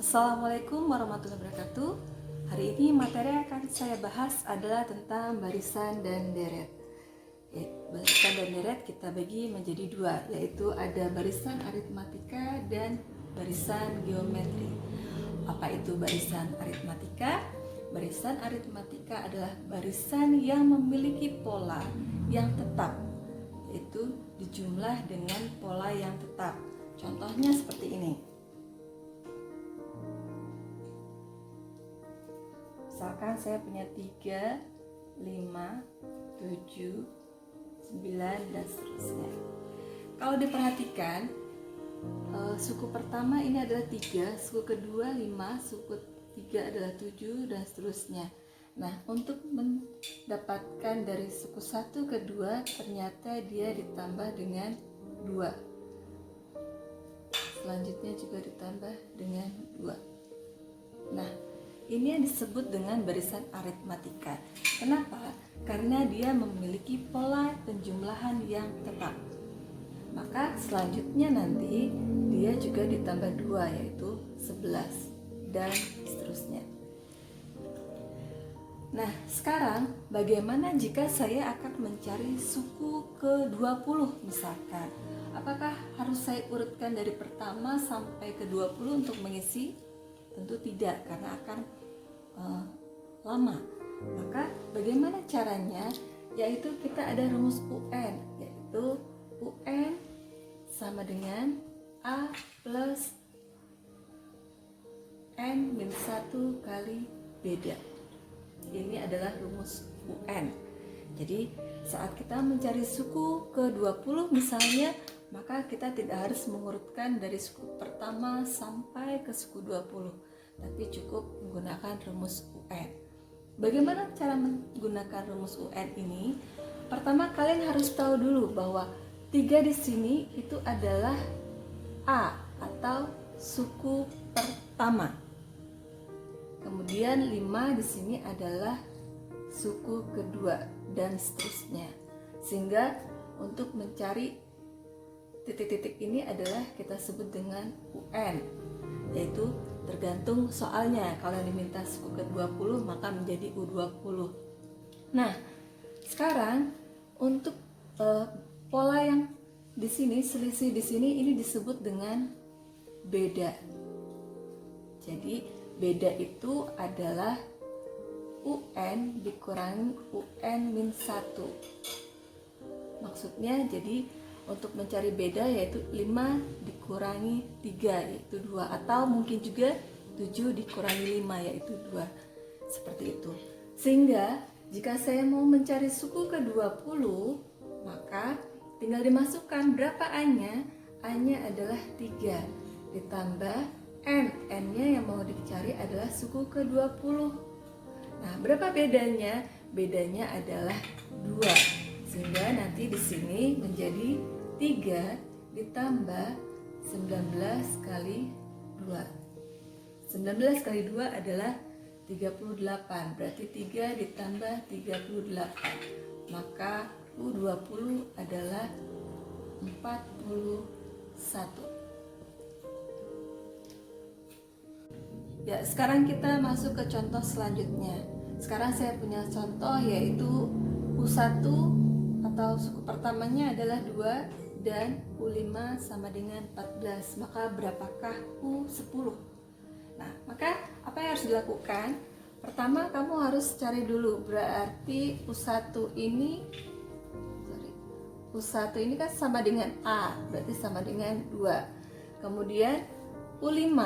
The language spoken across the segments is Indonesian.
Assalamualaikum warahmatullahi wabarakatuh. Hari ini materi yang akan saya bahas adalah tentang barisan dan deret. Barisan dan deret kita bagi menjadi dua, yaitu ada barisan aritmatika dan barisan geometri. Apa itu barisan aritmatika? Barisan aritmatika adalah barisan yang memiliki pola yang tetap, yaitu dijumlah dengan pola yang tetap. Contohnya seperti ini. Misalkan saya punya 3, 5, 7, 9, dan seterusnya. Kalau diperhatikan, suku pertama ini adalah 3, suku kedua 5, suku ketiga adalah 7, dan seterusnya. Nah, untuk mendapatkan dari suku 1 ke 2, ternyata dia ditambah dengan 2. Selanjutnya juga ditambah dengan 2. Nah, ini yang disebut dengan barisan aritmatika. Kenapa? Karena dia memiliki pola penjumlahan yang tetap. Maka selanjutnya nanti dia juga ditambah 2, yaitu 11 dan seterusnya. Nah, sekarang bagaimana jika saya akan mencari suku ke-20 misalkan? Apakah harus saya urutkan dari pertama sampai ke-20 untuk mengisi? Tentu tidak, karena akan lama. Maka bagaimana caranya? Yaitu kita ada rumus UN, yaitu UN sama dengan A plus N-1 kali beda. Ini adalah rumus UN. Jadi saat kita mencari suku ke-20 misalnya, maka kita tidak harus mengurutkan dari suku pertama sampai ke suku 20, tapi cukup menggunakan rumus UN. Bagaimana cara menggunakan rumus UN ini? Pertama, kalian harus tahu dulu bahwa 3 di sini itu adalah A atau suku pertama. Kemudian 5 di sini adalah suku kedua dan seterusnya. Sehingga untuk mencari titik-titik ini adalah kita sebut dengan UN, yaitu tergantung soalnya. Kalau yang diminta suku ke-20 maka menjadi U20. Nah, sekarang untuk pola yang di sini, selisih di sini, ini disebut dengan beda. Jadi beda itu adalah UN dikurangi UN-1. Maksudnya jadi untuk mencari beda yaitu 5 dikurangi 3 yaitu 2, atau mungkin juga 7 dikurangi 5 yaitu 2. Seperti itu. Sehingga jika saya mau mencari suku ke-20, maka tinggal dimasukkan berapa A-nya. A-nya adalah 3 ditambah N. N-nya yang mau dicari adalah suku ke-20. Nah, berapa bedanya? Bedanya adalah 2. Sehingga nanti di sini menjadi 3 ditambah 19 kali 2. 19 kali 2 adalah 38. Berarti 3 ditambah 38. Maka U20 adalah 41. Ya, sekarang kita masuk ke contoh selanjutnya. Sekarang saya punya contoh yaitu U1 atau suku pertamanya adalah 2 dan U5 sama dengan 14. Maka berapakah U10? Nah, maka apa yang harus dilakukan? Pertama, kamu harus cari dulu berarti U1 ini kan sama dengan A, berarti sama dengan 2. Kemudian U5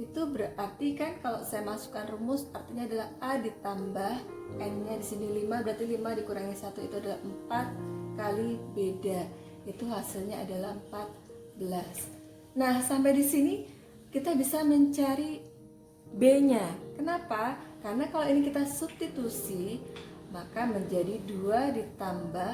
itu berarti kan kalau saya masukkan rumus artinya adalah A ditambah N-nya di sini 5, berarti 5 dikurangi 1 itu adalah 4 kali beda. Itu hasilnya adalah 14. Nah, sampai di sini kita bisa mencari B-nya. Kenapa? Karena kalau ini kita substitusi, maka menjadi 2 ditambah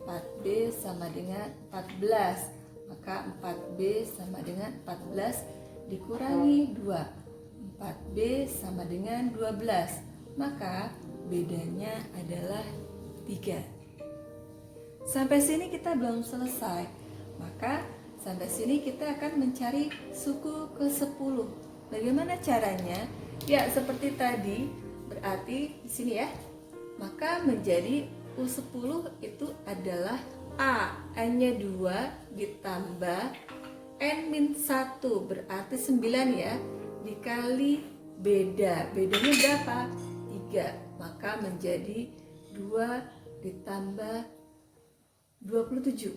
4B sama dengan 14. Maka 4B sama dengan 14 dikurangi 2. 4B sama dengan 12. Maka bedanya adalah 3. Sampai sini kita belum selesai. Maka sampai sini kita akan mencari suku ke-10. Bagaimana caranya? Ya, seperti tadi, berarti di sini ya. Maka menjadi U10 itu adalah A, N-nya 2 ditambah N-1 berarti 9 ya, dikali beda. Bedanya berapa? 3. Maka menjadi 2 ditambah 27.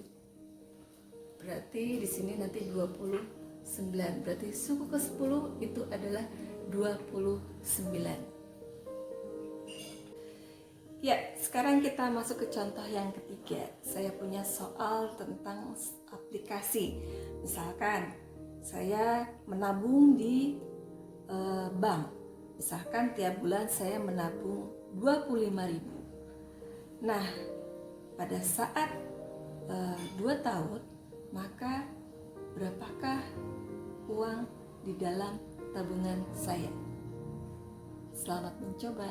Berarti di sini nanti 29. Berarti suku ke-10 itu adalah 29. Ya, sekarang kita masuk ke contoh yang ketiga. Saya punya soal tentang aplikasi. Misalkan saya menabung di bank. Misalkan tiap bulan saya menabung 25.000. Nah, pada saat 2 tahun, maka berapakah uang di dalam tabungan saya? Selamat mencoba.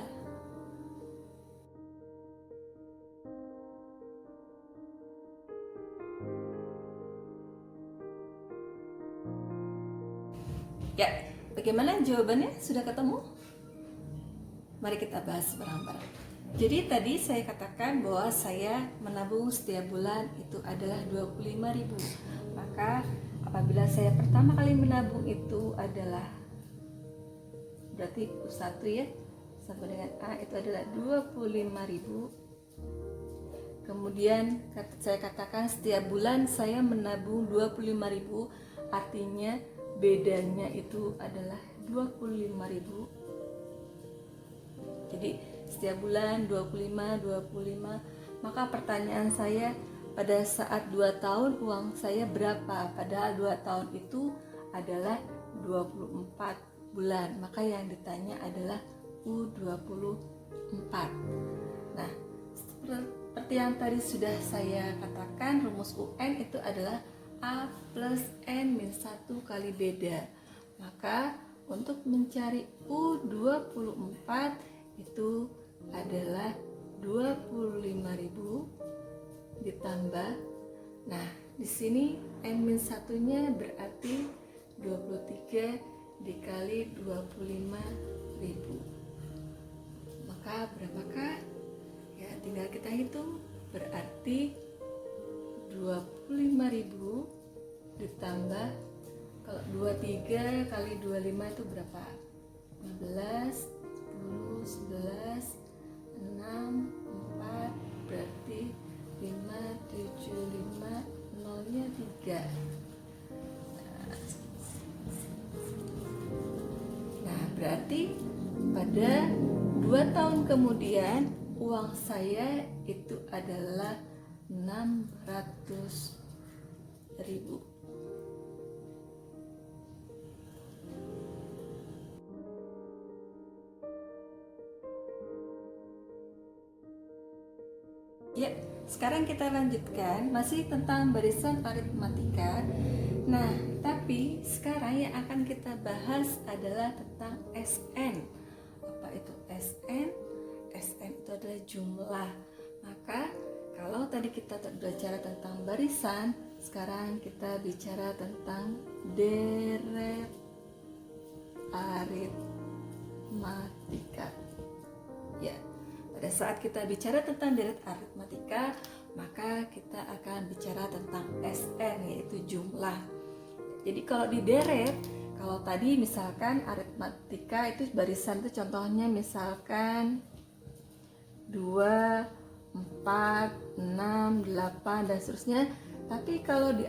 Ya, bagaimana jawabannya? Sudah ketemu? Mari kita bahas bareng-bareng. Jadi tadi saya katakan bahwa saya menabung setiap bulan itu adalah 25.000. Maka apabila saya pertama kali menabung itu adalah berarti U1 ya, sama dengan A itu adalah 25.000. Kemudian saya katakan setiap bulan saya menabung 25.000, artinya bedanya itu adalah 25.000. Jadi setiap bulan 25. Maka pertanyaan saya, pada saat 2 tahun uang saya berapa? Padahal 2 tahun itu adalah 24 bulan. Maka yang ditanya adalah U24. Nah, seperti yang tadi sudah saya katakan, rumus UN itu adalah A plus N-1 kali beda. Maka untuk mencari U24 itu adalah 25.000 ditambah. Nah, di sini N-1-nya berarti 23 dikali 25.000. Maka berapakah? Ya, tinggal kita hitung. Berarti 25.000 ditambah, kalau 23 kali 25 itu berapa? 15, 10, 11, 6, 4, berarti 5, 7, 5, 0-nya 3. Nah, berarti pada 2 tahun kemudian uang saya itu adalah 600.000. Ya, sekarang kita lanjutkan masih tentang barisan aritmatika. Nah, tapi sekarang yang akan kita bahas adalah tentang SN. Apa itu SN? SN itu adalah jumlah. Maka kalau tadi kita bicara tentang barisan, sekarang kita bicara tentang deret aritmatika. Ya, pada saat kita bicara tentang deret aritmatika, maka kita akan bicara tentang SN, yaitu jumlah. Jadi kalau di deret, kalau tadi misalkan aritmatika itu barisan itu contohnya misalkan 2, 4, 6, 8 dan seterusnya. Tapi kalau di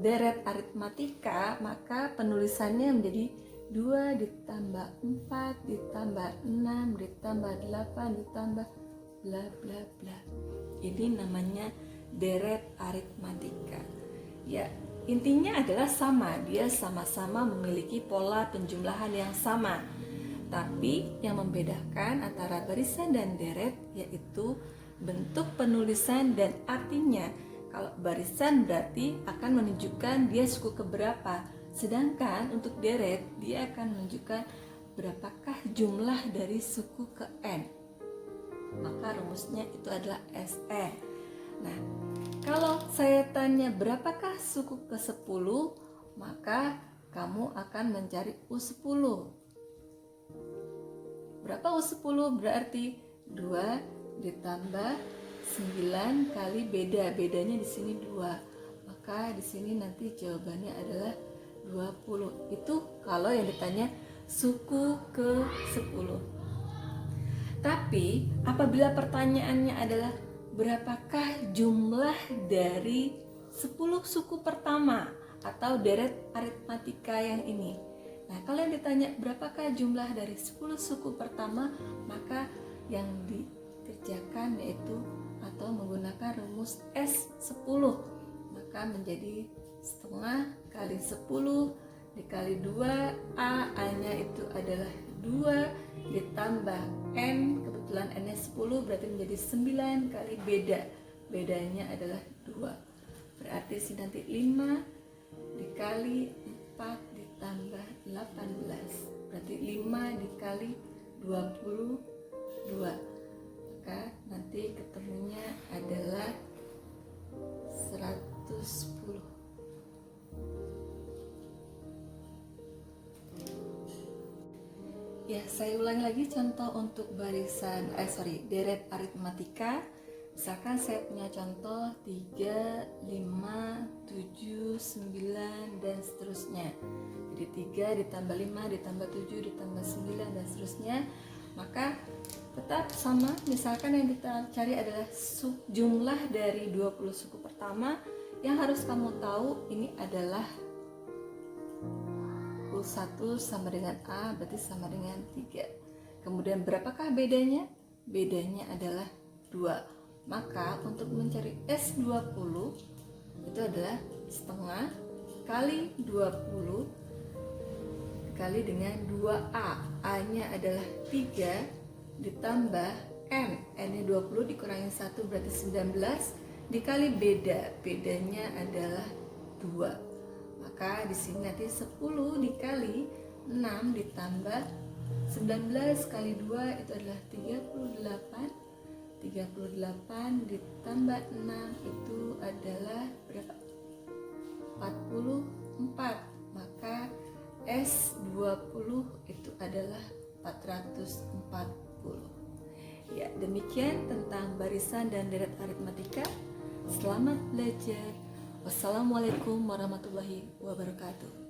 deret aritmatika, maka penulisannya menjadi 2 ditambah 4 ditambah 6 ditambah 8 ditambah bla bla bla. Ini namanya deret aritmatika. Ya, intinya adalah sama, dia sama-sama memiliki pola penjumlahan yang sama. Tapi yang membedakan antara barisan dan deret yaitu bentuk penulisan dan artinya. Kalau barisan berarti akan menunjukkan dia suku keberapa, sedangkan untuk deret dia akan menunjukkan berapakah jumlah dari suku ke N. Maka rumusnya itu adalah SN. Nah, kalau saya tanya berapakah suku ke 10, maka kamu akan mencari U10. Berapa U10? Berarti 2 ditambah 9 kali bedanya di sini 2. Maka di sini nanti jawabannya adalah 20. Itu kalau yang ditanya suku ke-10. Tapi apabila pertanyaannya adalah berapakah jumlah dari 10 suku pertama atau deret aritmatika yang ini. Nah, kalau yang ditanya berapakah jumlah dari 10 suku pertama, maka yang dikerjakan yaitu atau menggunakan rumus S10. Maka menjadi setengah kali 10 dikali 2, A-nya itu adalah 2 ditambah N, kebetulan N-nya 10 berarti menjadi 9 kali bedanya adalah 2. Berarti sini nanti 5 dikali 4 ditambah 18, berarti 5 dikali 22. Maka nanti ketemunya adalah 110. Ya, saya ulangi lagi contoh untuk deret aritmatika. Misalkan saya punya contoh 3, 5, 7, 9 dan seterusnya. Jadi 3 ditambah 5 ditambah 7 ditambah 9 dan seterusnya. Maka tetap sama, misalkan yang kita cari adalah jumlah dari 20 suku pertama. Yang harus kamu tahu ini adalah U1 sama dengan A, berarti sama dengan 3. Kemudian berapakah bedanya? Bedanya adalah 2. Maka untuk mencari S20 itu adalah setengah kali 20 dikali dengan 2A. A-nya adalah 3 ditambah N. N-nya 20 dikurangi 1 berarti 19 dikali bedanya adalah 2. Maka di sini nanti 10 dikali 6 ditambah 19 kali 2 itu adalah 38. 38 ditambah 6 itu adalah berapa? 44. Maka S20 itu adalah 440. Ya, demikian tentang barisan dan deret aritmatika. Selamat belajar. Wassalamualaikum warahmatullahi wabarakatuh.